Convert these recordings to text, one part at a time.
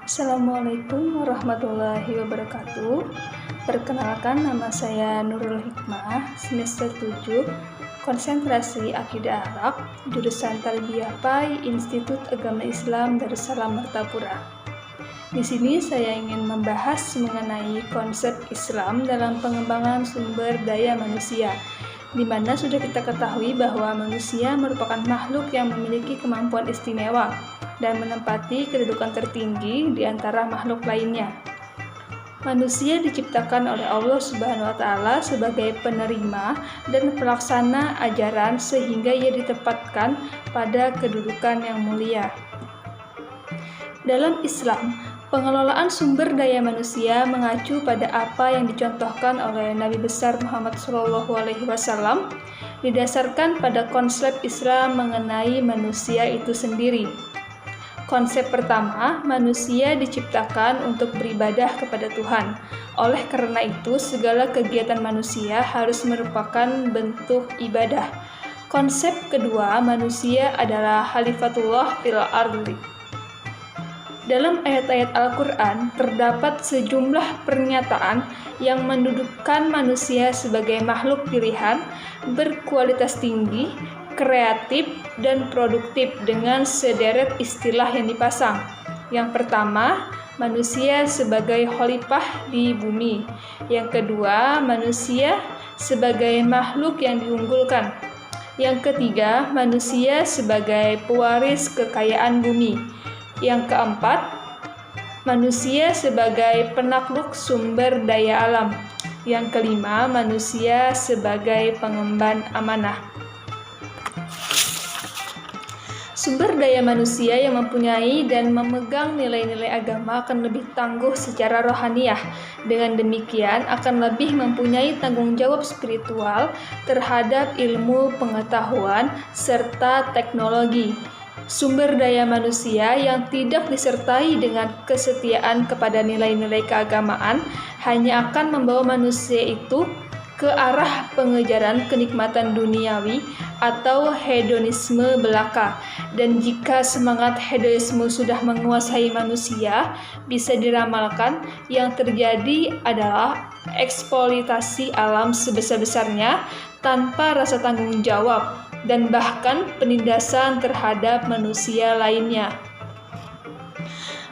Assalamualaikum warahmatullahi wabarakatuh. Perkenalkan, nama saya Nurul Hikmah, semester 7, konsentrasi Akidah Arab, jurusan Tarbiyah PAI, Institut Agama Islam Darussalam Martapura. Di sini saya ingin membahas mengenai konsep Islam dalam pengembangan sumber daya manusia, di mana sudah kita ketahui bahwa manusia merupakan makhluk yang memiliki kemampuan istimewa dan menempati kedudukan tertinggi di antara makhluk lainnya. Manusia diciptakan oleh Allah Subhanahu wa Ta'ala sebagai penerima dan pelaksana ajaran sehingga ia ditempatkan pada kedudukan yang mulia. Dalam Islam, pengelolaan sumber daya manusia mengacu pada apa yang dicontohkan oleh Nabi besar Muhammad SAW, didasarkan pada konsep Islam mengenai manusia itu sendiri. Konsep pertama, manusia diciptakan untuk beribadah kepada Tuhan. Oleh karena itu, segala kegiatan manusia harus merupakan bentuk ibadah. Konsep kedua, manusia adalah khalifatullah fil ardi. Dalam ayat-ayat Al-Quran, terdapat sejumlah pernyataan yang mendudukkan manusia sebagai makhluk pilihan, berkualitas tinggi, kreatif, dan produktif dengan sederet istilah yang dipasang. Yang pertama, manusia sebagai khalifah di bumi. Yang kedua, manusia sebagai makhluk yang diunggulkan. Yang ketiga, manusia sebagai pewaris kekayaan bumi. Yang keempat, manusia sebagai penakluk sumber daya alam. Yang kelima, manusia sebagai pengemban amanah. Sumber daya manusia yang mempunyai dan memegang nilai-nilai agama akan lebih tangguh secara rohaniah. Dengan demikian, akan lebih mempunyai tanggung jawab spiritual terhadap ilmu pengetahuan serta teknologi. Sumber daya manusia yang tidak disertai dengan kesetiaan kepada nilai-nilai keagamaan hanya akan membawa manusia itu ke arah pengejaran kenikmatan duniawi atau hedonisme belaka. Dan jika semangat hedonisme sudah menguasai manusia, bisa diramalkan yang terjadi adalah eksploitasi alam sebesar-besarnya tanpa rasa tanggung jawab dan bahkan penindasan terhadap manusia lainnya.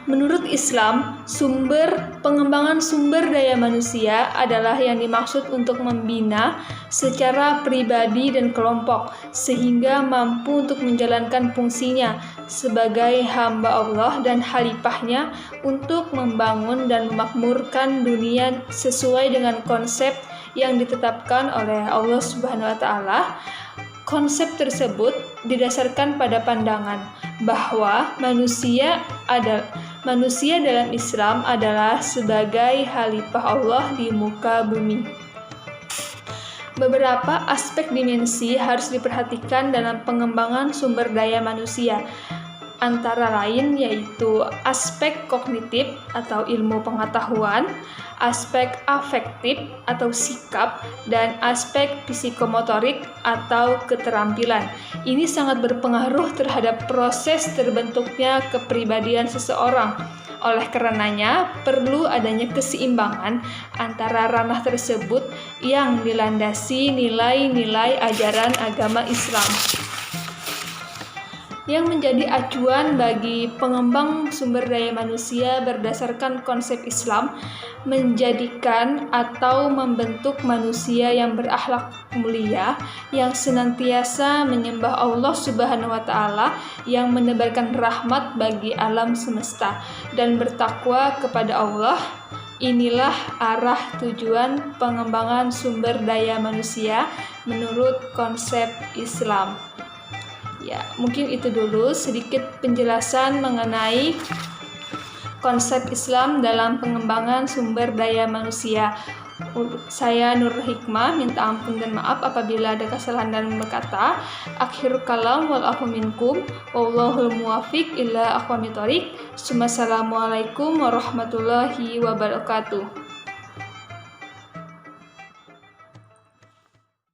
Menurut Islam, pengembangan sumber daya manusia adalah yang dimaksud untuk membina secara pribadi dan kelompok, sehingga mampu untuk menjalankan fungsinya sebagai hamba Allah dan khalifahnya untuk membangun dan memakmurkan dunia sesuai dengan konsep yang ditetapkan oleh Allah Subhanahu wa Ta'ala. Konsep tersebut didasarkan pada pandangan bahwa manusia dalam Islam adalah sebagai khalifah Allah di muka bumi. Beberapa aspek dimensi harus diperhatikan dalam pengembangan sumber daya manusia, antara lain yaitu aspek kognitif atau ilmu pengetahuan, aspek afektif atau sikap, dan aspek psikomotorik atau keterampilan. Ini sangat berpengaruh terhadap proses terbentuknya kepribadian seseorang. Oleh karenanya, perlu adanya keseimbangan antara ranah tersebut yang dilandasi nilai-nilai ajaran agama Islam. Yang menjadi acuan bagi pengembang sumber daya manusia berdasarkan konsep Islam menjadikan atau membentuk manusia yang berakhlak mulia, yang senantiasa menyembah Allah Subhanahu wa Ta'ala, yang menebarkan rahmat bagi alam semesta dan bertakwa kepada Allah. Inilah arah tujuan pengembangan sumber daya manusia menurut konsep Islam. Ya, mungkin itu dulu sedikit penjelasan mengenai konsep Islam dalam pengembangan sumber daya manusia. Saya Nur Hikmah, minta ampun dan maaf apabila ada kesalahan dalam berkata. Akhirul kalam wal afu minkum wallahul muwaffiq ila aqwamit thoriq. Assalamualaikum warahmatullahi wabarakatuh.